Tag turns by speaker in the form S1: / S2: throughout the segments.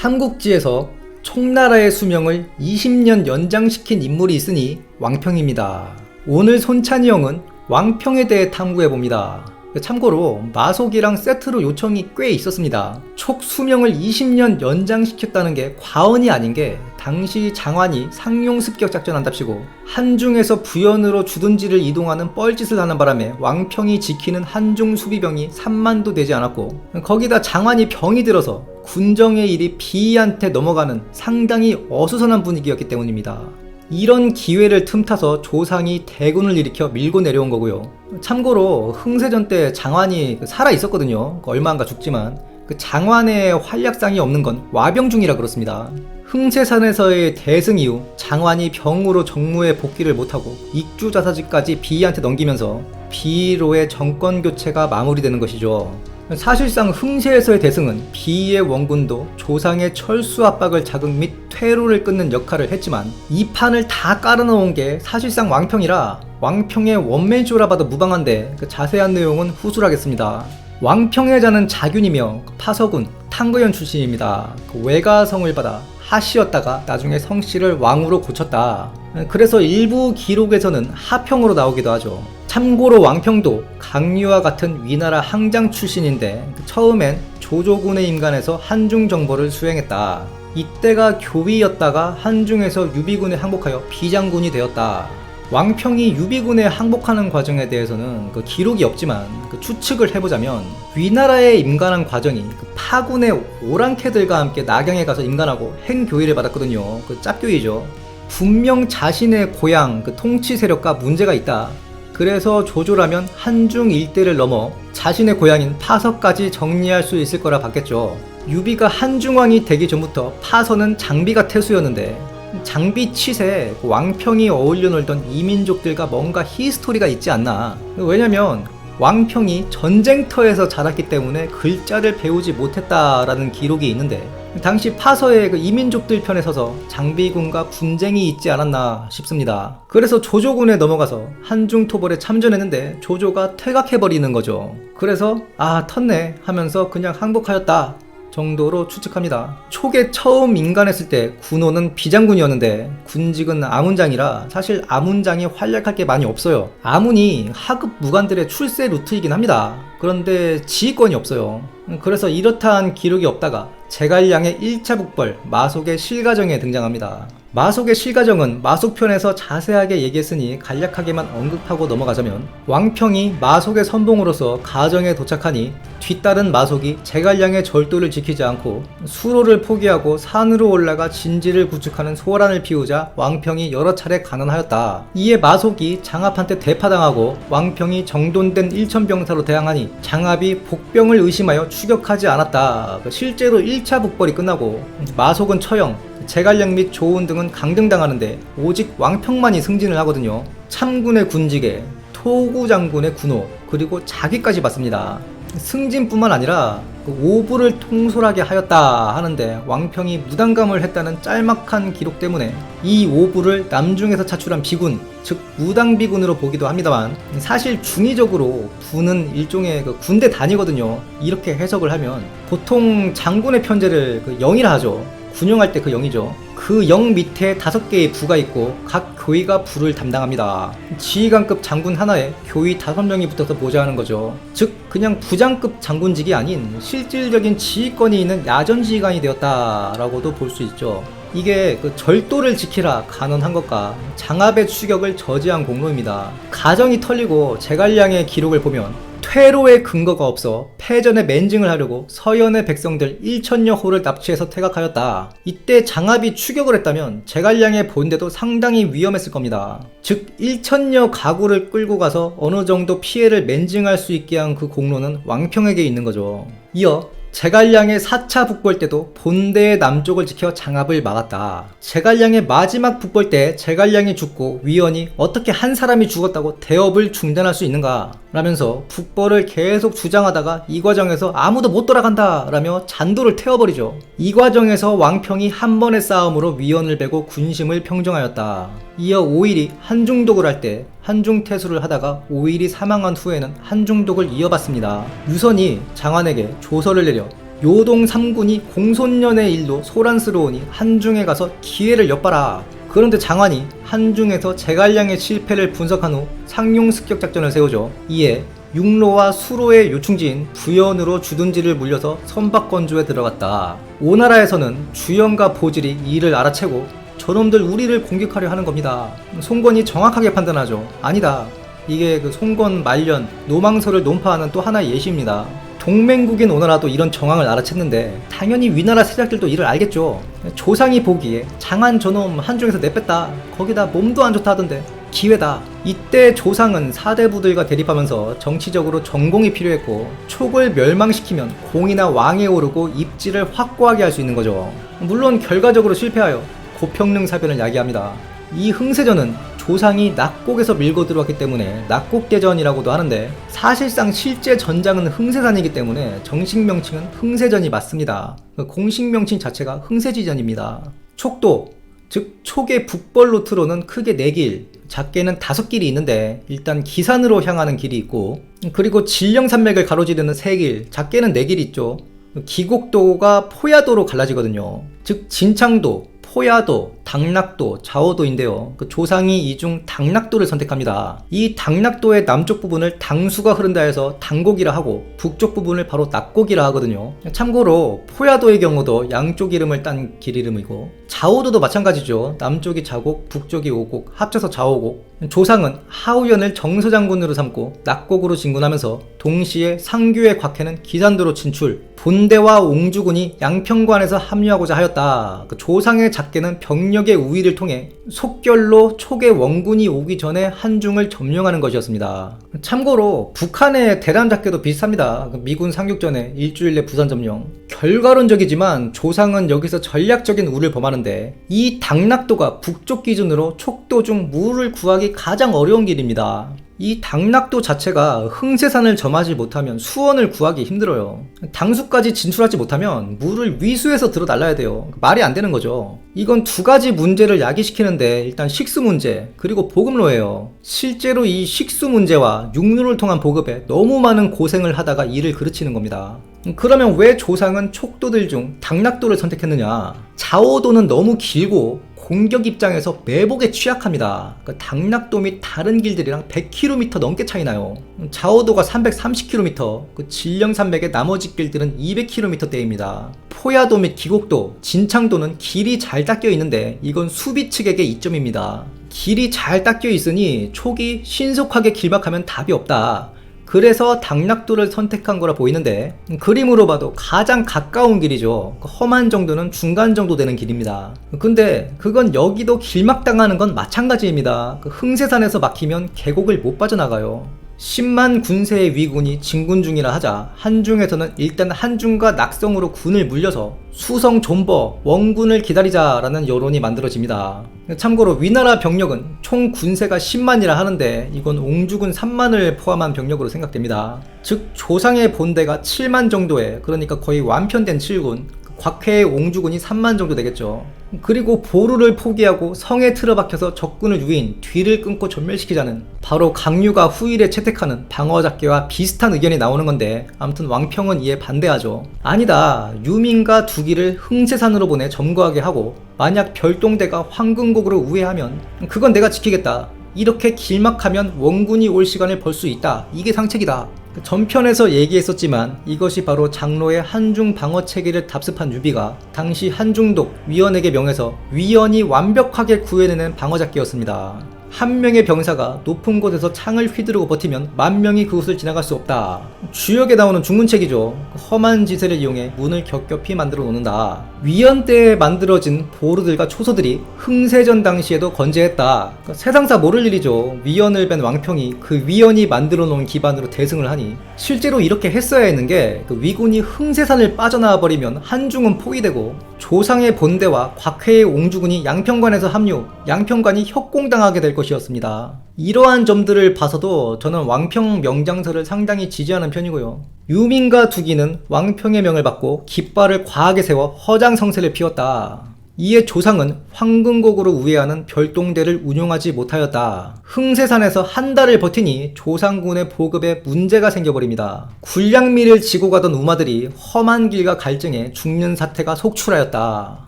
S1: 삼국지에서 총나라의 수명을 20년 연장시킨 인물이 있으니 왕평입니다. 오늘 손찬이 형은 왕평에 대해 탐구해봅니다. 참고로 마속이랑 세트로 요청이 꽤 있었습니다. 촉 수명을 20년 연장시켰다는 게 과언이 아닌 게 당시 장환이 상용 습격 작전한답시고 한중에서 부연으로 주둔지를 이동하는 뻘짓을 하는 바람에 왕평이 지키는 한중 수비병이 3만도 되지 않았고, 거기다 장환이 병이 들어서 군정의 일이 비이한테 넘어가는 상당히 어수선한 분위기였기 때문입니다. 이런 기회를 틈타서 조상이 대군을 일으켜 밀고 내려온 거고요. 참고로 흥세전 때 장환이 살아 있었거든요. 얼마 안가 죽지만 그 장환의 활약상이 없는 건 와병중이라 그렇습니다. 흥세산에서의 대승 이후 장환이 병으로 정무에 복귀를 못하고 익주자사지까지 비이한테 넘기면서 비이로의 정권 교체가 마무리되는 것이죠. 사실상 흥세에서의 대승은 비이의 원군도 조상의 철수 압박을 자극 및 퇴로를 끊는 역할을 했지만 이 판을 다 깔아놓은 게 사실상 왕평이라 왕평의 원맨쇼라 봐도 무방한데 그 자세한 내용은 후술하겠습니다. 왕평의 자는 자균이며 파서군 탕거연 출신입니다. 그 외가성을 받아 하씨였다가 나중에 성씨를 왕으로 고쳤다. 그래서 일부 기록에서는 하평으로 나오기도 하죠. 참고로 왕평도 강유와 같은 위나라 항장 출신인데 처음엔 조조군의 임관에서 한중 정보를 수행했다. 이때가 교위였다가 한중에서 유비군에 항복하여 비장군이 되었다. 왕평이 유비군에 항복하는 과정에 대해서는 그 기록이 없지만 그 추측을 해보자면 위나라에 임관한 과정이 그 파군의 오랑캐들과 함께 낙양에 가서 임관하고 행교위를 받았거든요. 그 짭교위죠. 분명 자신의 고향 그 통치 세력과 문제가 있다. 그래서 조조라면 한중 일대를 넘어 자신의 고향인 파서까지 정리할 수 있을 거라 봤겠죠. 유비가 한중왕이 되기 전부터 파서는 장비가 태수였는데 장비 칫에 왕평이 어울려 놀던 이민족들과 뭔가 히스토리가 있지 않나. 왜냐면 왕평이 전쟁터에서 자랐기 때문에 글자를 배우지 못했다라는 기록이 있는데 당시 파서의 그 이민족들 편에 서서 장비군과 분쟁이 있지 않았나 싶습니다. 그래서 조조군에 넘어가서 한중토벌에 참전했는데 조조가 퇴각해버리는 거죠. 그래서 텄네 하면서 그냥 항복하였다 정도로 추측합니다. 초계 처음 임관했을 때 군호는 비장군이었는데 군직은 아문장이라 사실 아문장이 활약할 게 많이 없어요. 아문이 하급 무관들의 출세 루트이긴 합니다. 그런데 지휘권이 없어요. 그래서 이렇다한 기록이 없다가 제갈량의 1차 북벌 마속의 실가정에 등장합니다. 마속의 실가정은 마속편에서 자세하게 얘기했으니 간략하게만 언급하고 넘어가자면 왕평이 마속의 선봉으로서 가정에 도착하니 뒤따른 마속이 제갈량의 절도를 지키지 않고 수로를 포기하고 산으로 올라가 진지를 구축하는 소란을 피우자 왕평이 여러 차례 간언하였다. 이에 마속이 장합한테 대파당하고 왕평이 정돈된 일천병사로 대항하니 장합이 복병을 의심하여 추격하지 않았다. 실제로 1차 북벌이 끝나고 마속은 처형, 제갈량 및 조운 등은 강등당하는데 오직 왕평만이 승진을 하거든요. 참군의 군직에 토구 장군의 군호 그리고 자기까지 받습니다. 승진뿐만 아니라 오부를 통솔하게 하였다 하는데 왕평이 무당감을 했다는 짤막한 기록 때문에 이 오부를 남중에서 차출한 비군, 즉 무당비군으로 보기도 합니다만 사실 중의적으로 부는 일종의 군대 단위거든요. 이렇게 해석을 하면 보통 장군의 편제를 영이라 하죠. 군용할 때 그 영이죠. 그 영 밑에 5개의 부가 있고 각 교위가 부를 담당합니다. 지휘관급 장군 하나에 교위 5명이 붙어서 보좌하는 거죠. 즉 그냥 부장급 장군직이 아닌 실질적인 지휘권이 있는 야전 지휘관이 되었다라고도 볼 수 있죠. 이게 절도를 지키라 간언한 것과 장합의 추격을 저지한 공로입니다. 가정이 털리고 제갈량의 기록을 보면 퇴로의 근거가 없어 패전에 맨징을 하려고 서연의 백성들 1천여 호를 납치해서 퇴각하였다. 이때 장합이 추격을 했다면 제갈량의 본대도 상당히 위험했을 겁니다. 즉 1천여 가구를 끌고 가서 어느 정도 피해를 맨징할 수 있게 한 그 공로는 왕평에게 있는 거죠. 이어 제갈량의 4차 북벌 때도 본대의 남쪽을 지켜 장합을 막았다. 제갈량의 마지막 북벌 때 제갈량이 죽고 위원이 어떻게 한 사람이 죽었다고 대업을 중단할 수 있는가 라면서 북벌을 계속 주장하다가 이 과정에서 아무도 못 돌아간다 라며 잔도를 태워버리죠. 이 과정에서 왕평이 한 번의 싸움으로 위원을 베고 군심을 평정하였다. 이어 오일이 한중독을 할 때 한중태수를 하다가 오일이 사망한 후에는 한중독을 이어받습니다. 유선이 장환에게 조서를 내려 요동 3군이 공손년의 일로 소란스러우니 한중에 가서 기회를 엿봐라. 그런데 장환이 한중에서 제갈량의 실패를 분석한 후 상용 습격 작전을 세우죠. 이에 육로와 수로의 요충지인 부연으로 주둔지를 물려서 선박건조에 들어갔다. 오나라에서는 주연과 보질이 이 일을 알아채고 저놈들 우리를 공격하려 하는 겁니다. 송건이 정확하게 판단하죠. 아니다. 이게 그 송건 말년 노망설을 논파하는 또 하나의 예시입니다. 동맹국인 오나라도 이런 정황을 알아챘는데 당연히 위나라 세력들도 이를 알겠죠. 조상이 보기에 장한 저놈 한중에서 내뺐다. 거기다 몸도 안 좋다 하던데 기회다. 이때 조상은 사대부들과 대립하면서 정치적으로 전공이 필요했고 촉을 멸망시키면 공이나 왕에 오르고 입지를 확고하게 할 수 있는 거죠. 물론 결과적으로 실패하여 고평릉사변을 야기합니다. 이 흥세전은 조상이 낙곡에서 밀고 들어왔기 때문에 낙곡대전이라고도 하는데 사실상 실제 전장은 흥세산이기 때문에 정식 명칭은 흥세전이 맞습니다. 공식 명칭 자체가 흥세지전입니다. 촉도, 즉 촉의 북벌 루트로는 크게 4길, 작게는 5길이 있는데 일단 기산으로 향하는 길이 있고 그리고 진령산맥을 가로지르는 3길, 작게는 4길이 있죠. 기곡도가 포야도로 갈라지거든요. 즉 진창도, 포야도, 당락도, 자오도인데요. 그 조상이 이 중 당락도를 선택합니다. 이 당락도의 남쪽 부분을 당수가 흐른다 해서 당곡이라 하고 북쪽 부분을 바로 낙곡이라 하거든요. 참고로 포야도의 경우도 양쪽 이름을 딴 길 이름이고 자오도도 마찬가지죠. 남쪽이 자곡, 북쪽이 오곡, 합쳐서 자오곡. 조상은 하우연을 정서장군으로 삼고 낙곡으로 진군하면서 동시에 상규의 곽해는 기산도로 진출, 본대와 옹주군이 양평관에서 합류하고자 하였다. 그 조상의 작계는 병력의 우위를 통해 속결로 촉의 원군이 오기 전에 한중을 점령하는 것이었습니다. 참고로 북한의 대란 작계도 비슷합니다. 미군 상륙전에 일주일 내 부산 점령. 결과론적이지만 조상은 여기서 전략적인 우를 범하는데 이 당락도가 북쪽 기준으로 촉도 중 물을 구하기 가장 어려운 길입니다. 이 당락도 자체가 흥세산을 점하지 못하면 수원을 구하기 힘들어요. 당수까지 진출하지 못하면 물을 위수에서 들어 날라야 돼요. 말이 안 되는 거죠. 이건 2가지 문제를 야기시키는데 일단 식수 문제 그리고 보급로예요. 실제로 이 식수 문제와 육로를 통한 보급에 너무 많은 고생을 하다가 일을 그르치는 겁니다. 그러면 왜 조상은 촉도들 중 당락도를 선택했느냐? 자오도는 너무 길고 공격 입장에서 매복에 취약합니다. 당락도 및 다른 길들이랑 100km 넘게 차이나요. 자오도가 330km, 진령산맥의 나머지 길들은 200km대입니다. 포야도 및 기곡도, 진창도는 길이 잘 닦여 있는데 이건 수비 측에게 이점입니다. 길이 잘 닦여 있으니 촉이 신속하게 길막하면 답이 없다. 그래서 당락도를 선택한 거라 보이는데 그림으로 봐도 가장 가까운 길이죠. 험한 정도는 중간 정도 되는 길입니다. 근데 그건 여기도 길막당하는 건 마찬가지입니다. 흥세산에서 막히면 계곡을 못 빠져나가요. 10만 군세의 위군이 진군 중이라 하자 한중에서는 일단 한중과 낙성으로 군을 물려서 수성 존버 원군을 기다리자라는 여론이 만들어집니다. 참고로 위나라 병력은 총 군세가 10만이라 하는데 이건 옹주군 3만을 포함한 병력으로 생각됩니다. 즉 조상의 본대가 7만 정도에 그러니까 거의 완편된 7군, 곽해의 옹주군이 3만 정도 되겠죠. 그리고 보루를 포기하고 성에 틀어박혀서 적군을 유인, 뒤를 끊고 전멸시키자는 바로 강유가 후일에 채택하는 방어작계와 비슷한 의견이 나오는 건데 아무튼 왕평은 이에 반대하죠. 아니다. 유민과 두기를 흥세산으로 보내 점거하게 하고 만약 별동대가 황금곡으로 우회하면 그건 내가 지키겠다. 이렇게 길막하면 원군이 올 시간을 벌 수 있다. 이게 상책이다. 전편에서 얘기했었지만 이것이 바로 장로의 한중 방어 체계를 답습한 유비가 당시 한중독 위원에게 명해서 위원이 완벽하게 구해내는 방어작기였습니다. 한 명의 병사가 높은 곳에서 창을 휘두르고 버티면 10,000명이 그곳을 지나갈 수 없다. 주역에 나오는 중문책이죠. 험한 지세를 이용해 문을 겹겹이 만들어 놓는다. 위원 때에 만들어진 보루들과 초소들이 흥세전 당시에도 건재했다. 세상사 모를 일이죠. 위원을 뺀 왕평이 그 위원이 만들어 놓은 기반으로 대승을 하니 실제로 이렇게 했어야 했는 게 위군이 흥세산을 빠져나와 버리면 한중은 포위되고 조상의 본대와 곽해의 옹주군이 양평관에서 합류, 양평관이 협공당하게 될 것이었습니다. 이러한 점들을 봐서도 저는 왕평 명장설을 상당히 지지하는 편이고요. 유민과 두기는 왕평의 명을 받고 깃발을 과하게 세워 허장성세를 피웠다. 이에 조상은 황금곡으로 우회하는 별동대를 운용하지 못하였다. 흥세산에서 한 달을 버티니 조상군의 보급에 문제가 생겨버립니다. 군량미를 지고 가던 우마들이 험한 길과 갈증에 죽는 사태가 속출하였다.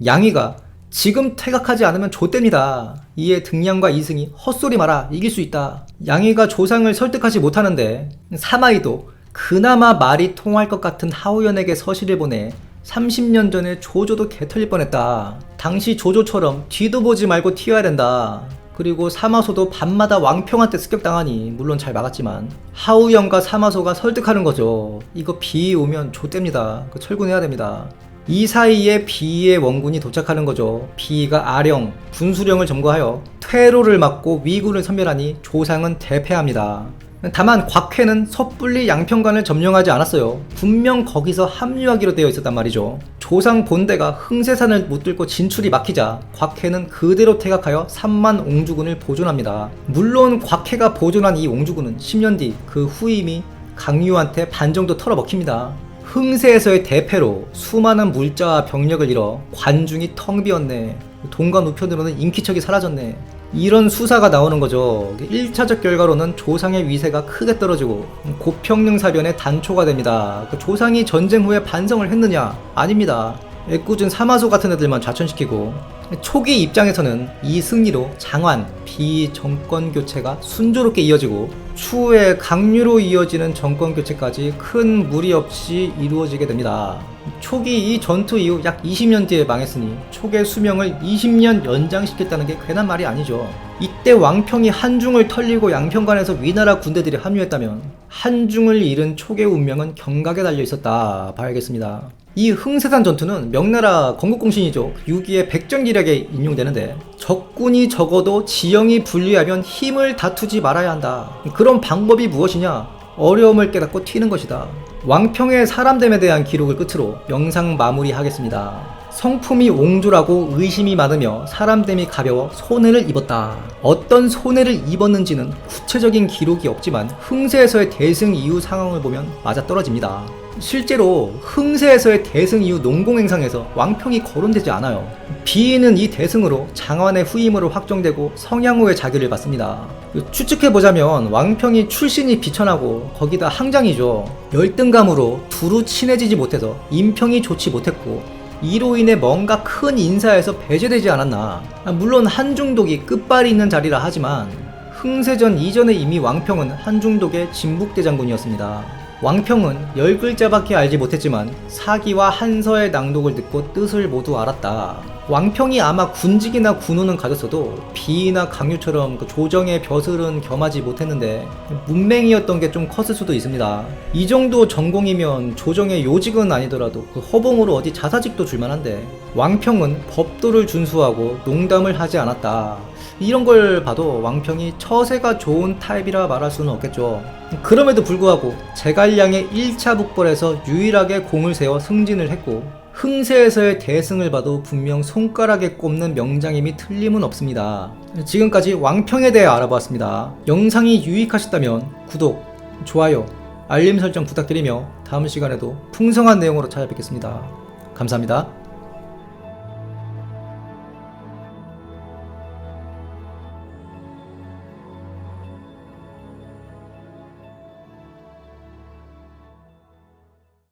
S1: 양이가 지금 퇴각하지 않으면 좆됩니다. 이에 등량과 이승이 헛소리 마라, 이길 수 있다. 양이가 조상을 설득하지 못하는데 사마이도 그나마 말이 통할 것 같은 하우연에게 서시를 보내 30년 전에 조조도 개털릴 뻔했다. 당시 조조처럼 뒤도 보지 말고 튀어야 된다. 그리고 사마소도 밤마다 왕평한테 습격당하니 물론 잘 막았지만 하우연과 사마소가 설득하는 거죠. 이거 비 오면 좆됩니다. 철군해야 됩니다. 이 사이에 비의 원군이 도착하는 거죠. 비가 아령, 분수령을 점거하여 퇴로를 막고 위군을 섬멸하니 조상은 대패합니다. 다만 곽회는 섣불리 양평관을 점령하지 않았어요. 분명 거기서 합류하기로 되어 있었단 말이죠. 조상 본대가 흥세산을 못 뚫고 진출이 막히자 곽회는 그대로 퇴각하여 3만 옹주군을 보존합니다. 물론 곽회가 보존한 이 옹주군은 10년 뒤 그 후임이 강유한테 반 정도 털어먹힙니다. 흥세에서의 대패로 수많은 물자와 병력을 잃어 관중이 텅 비었네. 동관 우편으로는 인기척이 사라졌네. 이런 수사가 나오는 거죠. 1차적 결과로는 조상의 위세가 크게 떨어지고 고평릉사변의 단초가 됩니다. 조상이 전쟁 후에 반성을 했느냐? 아닙니다. 애꿎은 사마소 같은 애들만 좌천시키고, 초기 입장에서는 이 승리로 장환, 비 정권 교체가 순조롭게 이어지고 추후에 강유로 이어지는 정권 교체까지 큰 무리 없이 이루어지게 됩니다. 초기 이 전투 이후 약 20년 뒤에 망했으니 촉의 수명을 20년 연장시켰다는 게 괜한 말이 아니죠. 이때 왕평이 한중을 털리고 양평관에서 위나라 군대들이 합류했다면 한중을 잃은 촉의 운명은 경각에 달려 있었다 봐야겠습니다. 이 흥세산 전투는 명나라 건국공신이죠. 6위의 백정기략에 인용되는데 적군이 적어도 지형이 불리하면 힘을 다투지 말아야 한다. 그런 방법이 무엇이냐? 어려움을 깨닫고 튀는 것이다. 왕평의 사람됨에 대한 기록을 끝으로 영상 마무리하겠습니다. 성품이 옹졸하고 의심이 많으며 사람됨이 가벼워 손해를 입었다. 어떤 손해를 입었는지는 구체적인 기록이 없지만 흥세에서의 대승 이후 상황을 보면 맞아떨어집니다. 실제로 흥세에서의 대승 이후 농공행상에서 왕평이 거론되지 않아요. 비인은 이 대승으로 장환의 후임으로 확정되고 성향후의 자기를 받습니다. 추측해보자면 왕평이 출신이 비천하고 거기다 항장이죠. 열등감으로 두루 친해지지 못해서 인평이 좋지 못했고 이로 인해 뭔가 큰 인사에서 배제되지 않았나. 물론 한중독이 끝발이 있는 자리라 하지만 흥세전 이전에 이미 왕평은 한중독의 진북대장군이었습니다. 왕평은 10글자밖에 알지 못했지만 사기와 한서의 낭독을 듣고 뜻을 모두 알았다. 왕평이 아마 군직이나 군호는 가졌어도 비이나 강유처럼 조정의 벼슬은 겸하지 못했는데 문맹이었던 게 좀 컸을 수도 있습니다. 이 정도 전공이면 조정의 요직은 아니더라도 허봉으로 어디 자사직도 줄만한데 왕평은 법도를 준수하고 농담을 하지 않았다. 이런 걸 봐도 왕평이 처세가 좋은 타입이라 말할 수는 없겠죠. 그럼에도 불구하고 제갈량의 1차 북벌에서 유일하게 공을 세워 승진을 했고 흥세에서의 대승을 봐도 분명 손가락에 꼽는 명장임이 틀림은 없습니다. 지금까지 왕평에 대해 알아보았습니다. 영상이 유익하셨다면 구독, 좋아요, 알림 설정 부탁드리며 다음 시간에도 풍성한 내용으로 찾아뵙겠습니다. 감사합니다.